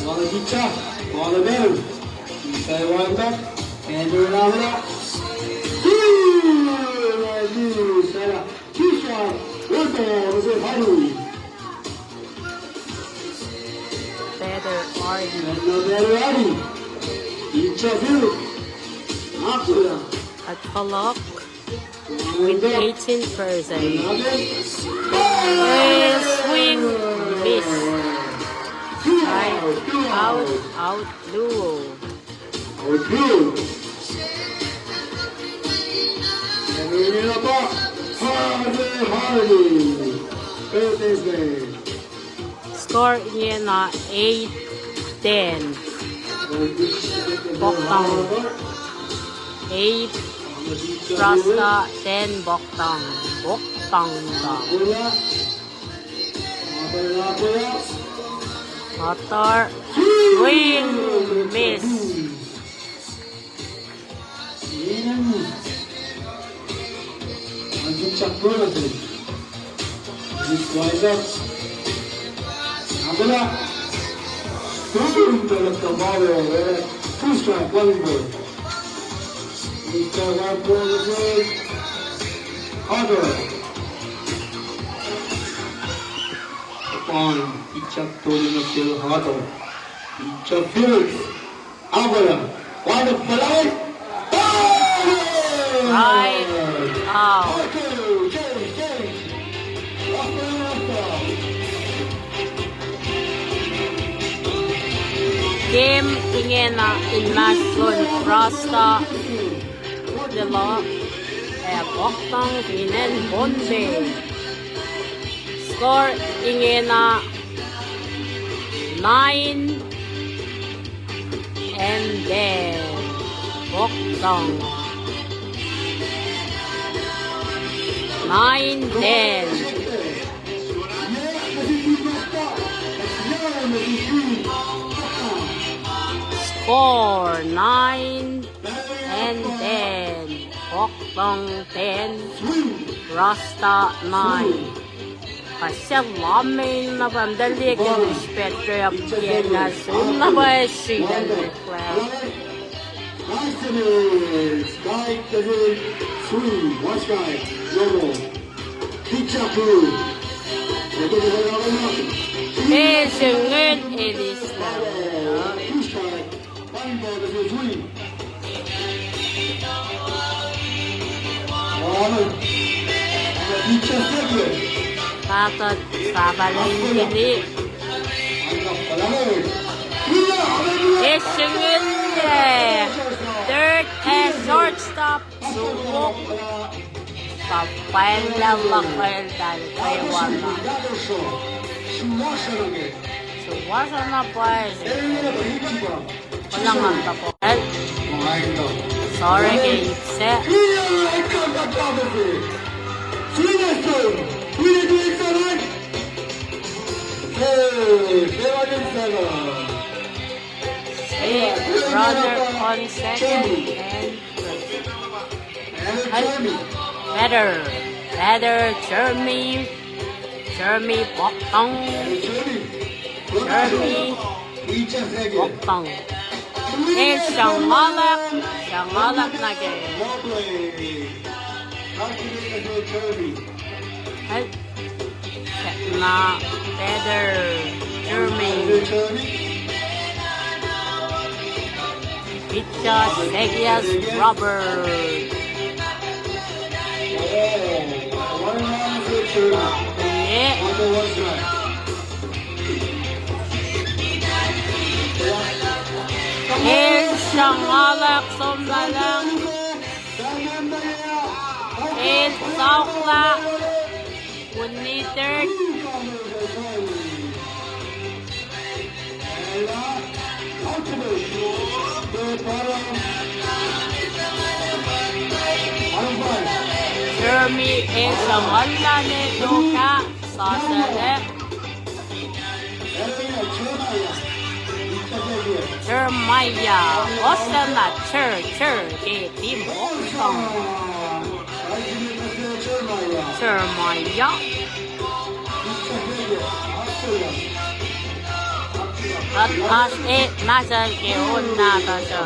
Smaller pizza, smaller bell. Say one back, and do another. Better Ardy. At Palok with 18%. Swing miss. Out duo. Score niya na 8-10. Pohkdang 8, Rasta 10, pohkdang. Pohkdang daw. Motor, swing, miss. Two-strike, one ball. Harder. Upon each of Tolino still harder. Each of Felix. Abra. What a play! Right out. Game ingin na inmasyon Rasta delo pohkdang inen bonde. Score ingin na 9 and then pohkdang 9-10. Score 9 and then pohkdang 10, Rasta 9. Kasi lamin na bandali ke respecto ya piena sunna ba si dal class. Sungit edis na. Patod sa balingkiri. Sungit third and shortstop. Subok. Papain lang lakay dahil kayo wala. Suwasa na po walang hanta po. Sorry kay set. Runner on second and better Jeremy pohkdang pohkdang siyang malak na game na better Jeremy Pitcha Segias Robert. Siyang alak sumbalang saukla 1 meter Jeremy siyang wala nito ka sa select Jeremiah Osana Chur ke Tim Pohkdang Jeremiah. At nasa keon na siya.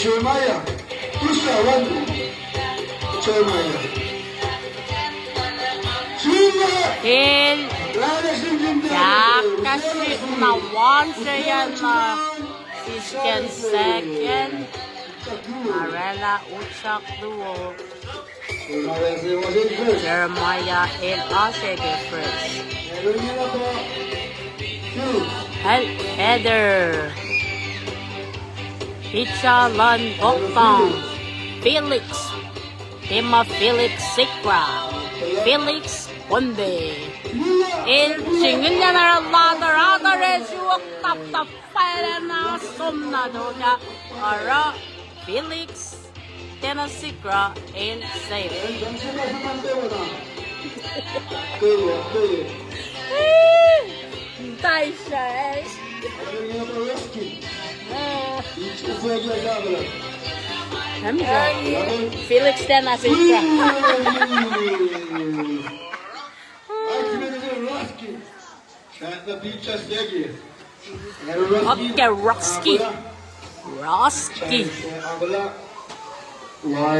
Jeremiah, Jeremiah. Hil yaklaşık na wanşayanla isken second Marella uçak duo Jeremiah el asege first Hel Heather Pichalan Pohkdang Felix Tema Felix Sikra Felix Bonde El Chingyana Ladder Resuak Tap Parana Somna Doga Ara Felix Tena Sikra El Safe Taisha Felix Tena Sikra Okay, Roski.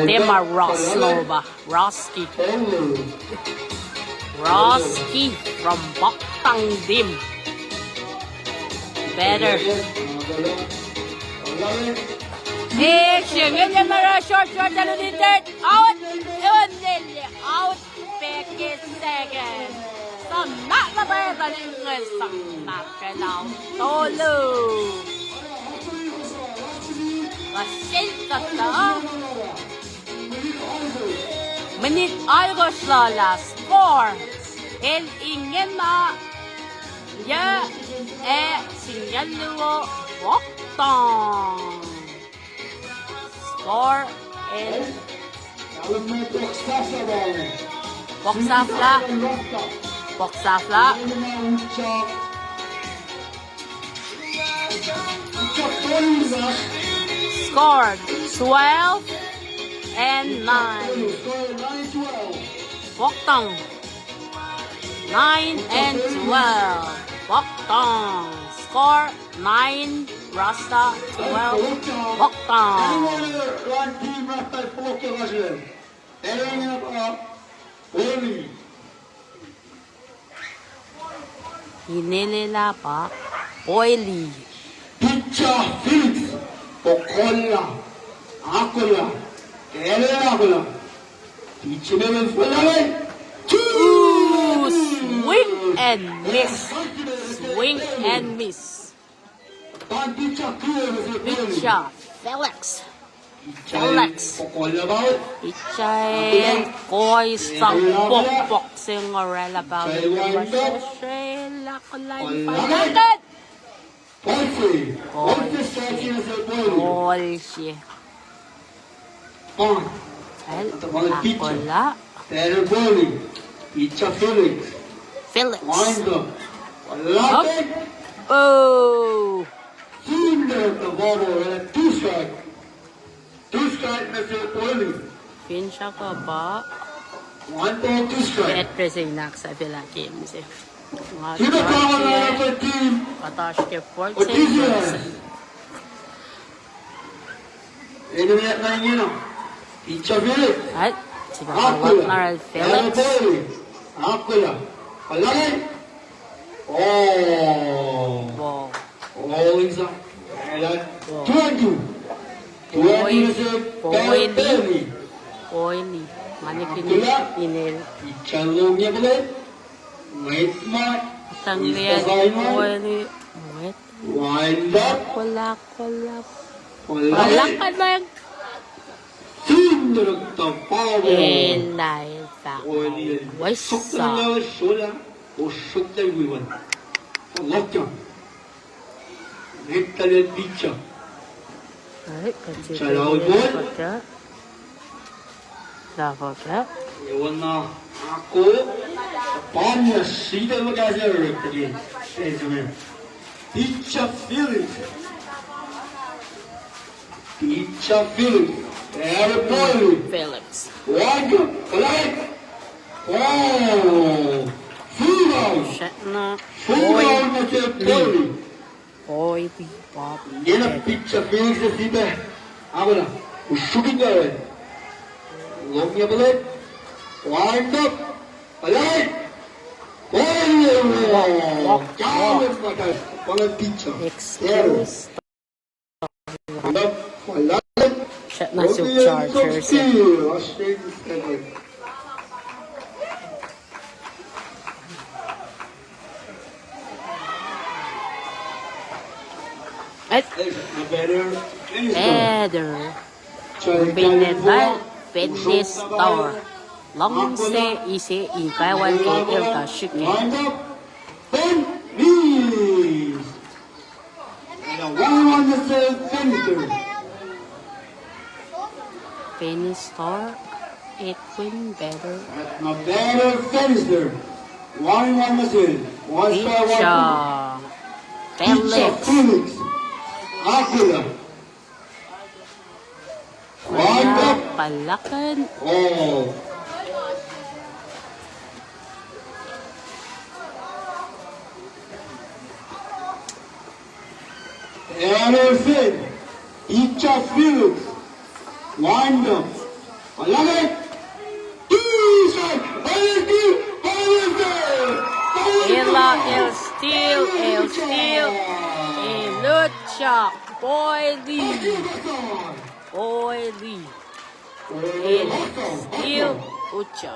Tema Roslova. Roski from Pohkdang Dim. Better. Hey, ganyan na short ano ni third. Out. Out. Peke second. Not na ba yung not ka now. Tolo. Masin ka ta. Minute algo sala. Score. El ingen na. Ya. Singal luo. Pohkdang. Score. El. Poksafla. Scored 12 and 9. Pohkdang 9 and 12. Pohkdang score 9. Rasta 12. Pohkdang. Hinilila pa oily. Picture Felix Pokola Akola Akola Picture Ooh, swing and miss. Picture Felix. Ichael Koy sang pokpok singorela about the Australia Kolay Panagat. Polsi. Akola. Felix. Oh. Two strike Mr. Oily. Pinsya ka ba? 1 ball, 2 strike. Petre sinak sa pila games eh. Sino pa ako na ng team? Patash ke 14 Odisha. years. Ito na yun. Pizza Felix. At si Kakawat na Felix. Akola. Palagay. Oh. Wow. Oh, isa. 2-2. Oily. Manikin inil. Ichalong niya pala. Wait, Mark. Tanglian. Oily. Wait. Wind up. Kulak. Palagay. Palakad ba yung Sindrog to power. Elay sa wasa. Usok na iwan. Palakyan. Nektalyan pizza. Đấy, còn chưa Trời ơi, bốn. Dapat. Iwana aku banyak sih mau kasih lagi. Pizza Phillips. Pizza Phillips. Airport. Phillips. One, like. Oh. Full out. Shatna. Full out macam poli. Boy, Bob. Dia nak Pizza Phillips sih dah. Apa lah? Shooting guard. Longnya belut. Wind up. Alight. Oh, jangan pakai kepala pizza. Excuse. Wind up. Alight. Shatna Silk Chargers. Header. Combined by Fitness Store. Long se ise in Taiwan ke ilka shike. Wind up. Then knees. And a one on the same finisher. Fitness Store. It win better. And a better finisher. One on the same. One star, one. Pizza. Pizza Felix. Felix. Aquila. Wind up. Palakan. Oh. Everything. Pizza Felix. Wind up. Alaga. Ela, El Steel, Lucha, Boy Lee, El Steel, Lucha.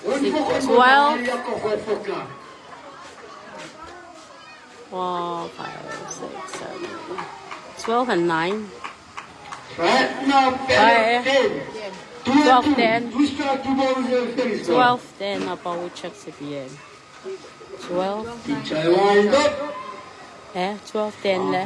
12. 4, 5, 6, 7, 12 and 9. 12, 10. 12, 10. Apa ucap CPN? 12. 12, 10 lah.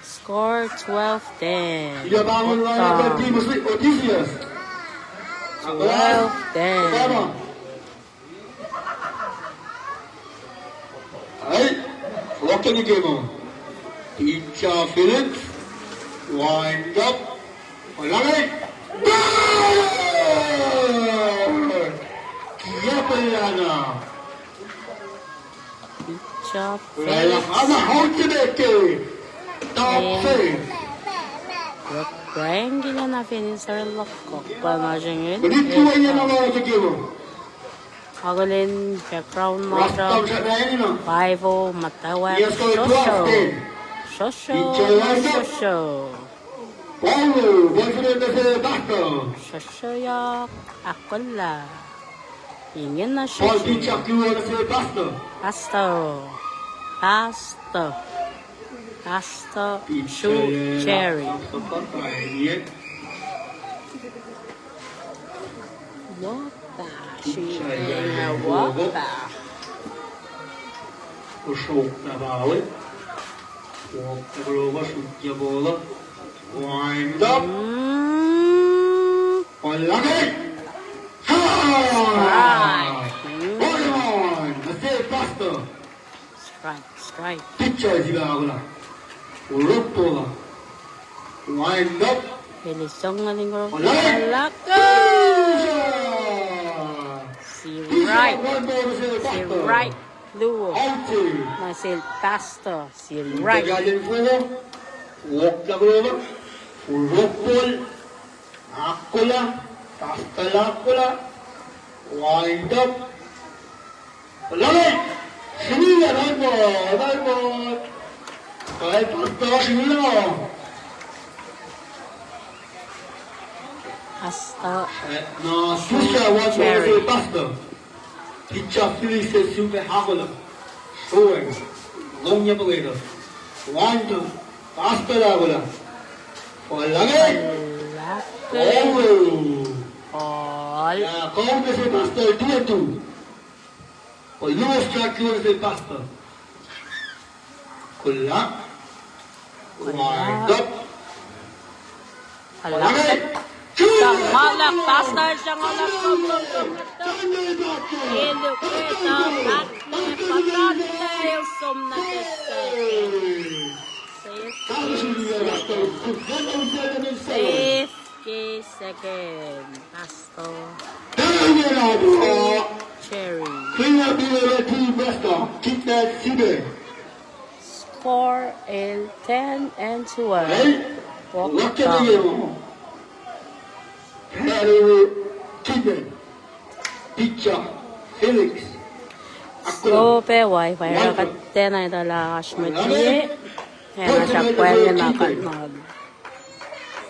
Score 12, 10. 12, 10. Lock in the game. Pizza Phillips. Wind up. Alaga. Yapayana. Pizza Well, Felix. I'm a ultimate. Top 3. Brang gina na finisher lokok pa na siyang Benito ay yan ang mga game. Agulin background mo Rasta siya. sa na no. 5-0 matawag. Yes, so 12-10. Shosho. Paulo, boyfriend na si Rasta. Shosho yak. Ako la. Ingin na Paul shosho. Pizza Crew na si Rasta. Pasta. Shoe cherry. Wapa. Wapa. Usok na bawal. Walk na baloba, shoot niya bola. Wind up. Palagay! Hold on! Nasi Pasta. Strike. Picture sila ako lang. Urok po lang. Wind up. Bilisong nga lingkod. Palagay! Malaka! Si Right. Luo. Na si Pasto. Si Right. Tagalan po mo. Walk na baloba. Urok po. Ako lang. Pasta lang ko lang. Wind up. Palagay! Sinila mo. Kahit pasta sinila. Pasta. Na susya watu Cherry. wase pasta. Pizza Phillips se supe hakola. Soe. Longnya pagayda. Wind up. Pasta lang ko lang. Palagay! Malaka. Oh! All. Ya, kau kasi pasta 2-2. low strike close the pastor. Kula. Wind up. Halakit. Siyang halak. Pastor siyang halak. Ilukita. Bakme patante. Usum na tesete. 50 seconds. Pastor. Cherry. Score in 10 and 12. Pohkdang. So, peway, para katte na ito lakas matye. Kaya na siya pwede mag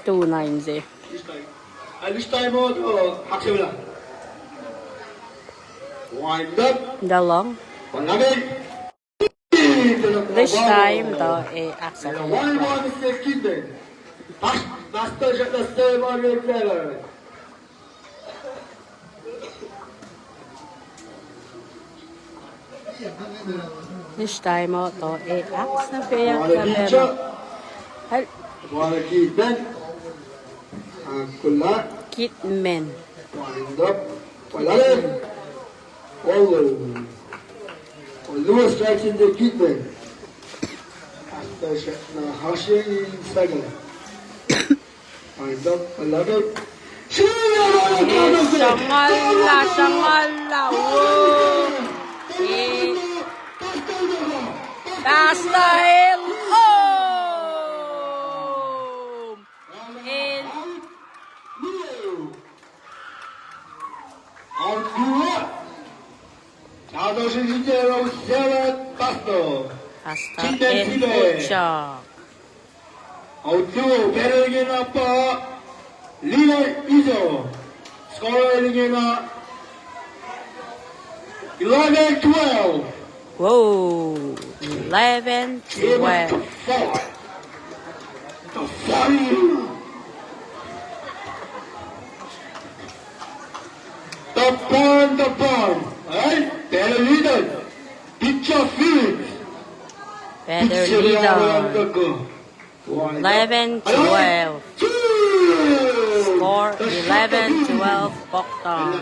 290. Wind up. Dalong. This time, ito accelerate. This time, ito accelerate. Kitmen. Wind up. Lower strikes in the kitman. After Hashi second. Wind up. Sangala. Whoa. Rasta him home. And Rasta and Ocha. Outdo better again up Lina Izo. Scorer again 11-12. Whoa. 11-12. The barn. Alright? Better leader. Picture field. Better leader. 11-12. Score 11-12. Pohkdang.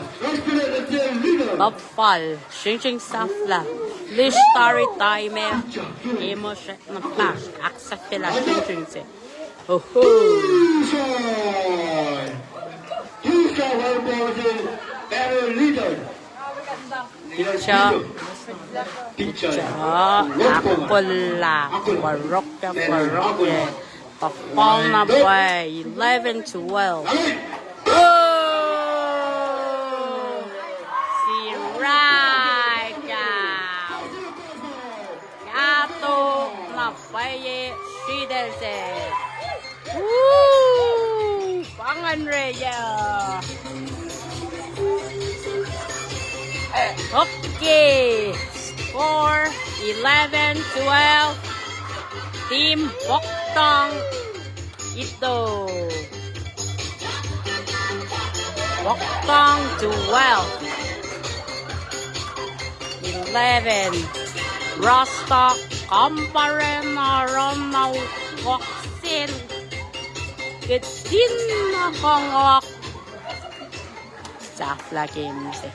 Bapal. Shing safla. Lishtari timer. Emotion na flash. Accept la shing se. Oh ho. Better leader. Akpula. Barok. Papal na ba? 11-12. Si Raika. Kato na baye. Shidelse. Woo! Pangan Reya. Okay. Score 11-12. Team Pohkdang. Ito. Pohkdang 12. 11. Rasta Kamparen Aronaw Koksin. Kitin na kongok. Safla games eh.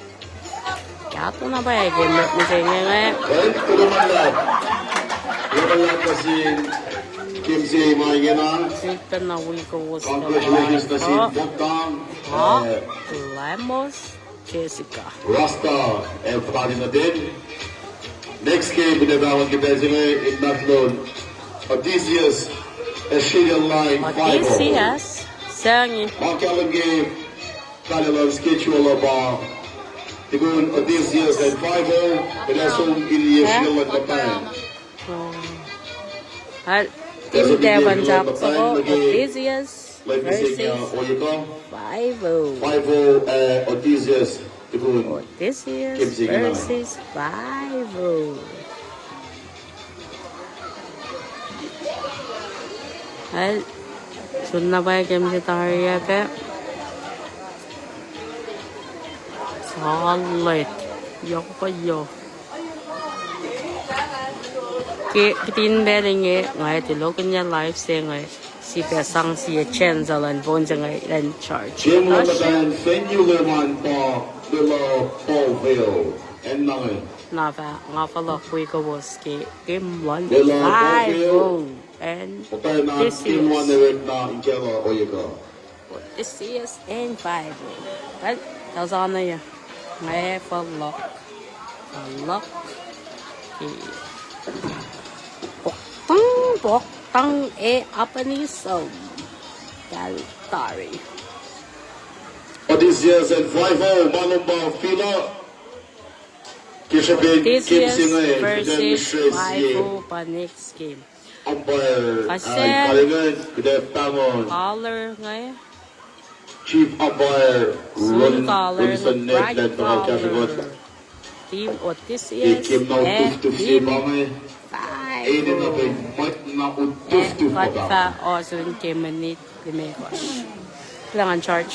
Kato na ba eh? Game mo siya ngayon. Lumayan kasi Kim si Maingena. Sita na wiko was Congratulations na si Pohkdang. Lemos Jessica. Rasta and Fadi na din. Next game, pinabawag kita sila in Natlon. Odysseus, Australian line 5-0. Odysseus. Sangi. Mangkalan game, kanilang schedule ba? Tigun Odysseus and 5-0. Pinasong Australian at Japan. Team Devon Japso, Odysseus versus 5-0. 5-0 Odysseus. Odysseus versus 5-0. सुनना पाया game से तारिया पे solid yo pa yo cái tin bé này nghe ngay từ lúc cái nhà live xem ngay si bé sang si chen giờ lần bốn giờ ngay lên charge Game on the band, singular man for below Paulville and Nine. na va nga fa lo kui ko was ke game 1 Below 5 Paulville. and Okay, man, this game one is there is now in Kela Oyega. this is and 5 but tao sao này ngay fa lo ki bok tang e apani so gal tari Odysseus and 5-0, Malumba Fila. Kishabin, this Kim is Singer, versus 5 pa next game Umpire, Kasi Kaligan, Kudep Tangon, color ngay Chief Umpire, Soon color Wilson bright Net, Tangal Kashagot, color team Odysseus Kim Nau and Tuf Si team Bangay, 5 Aiden na Bin, Mike Na Utuf and Tuf cut Padang. pa also in game minute limekos lang ang charge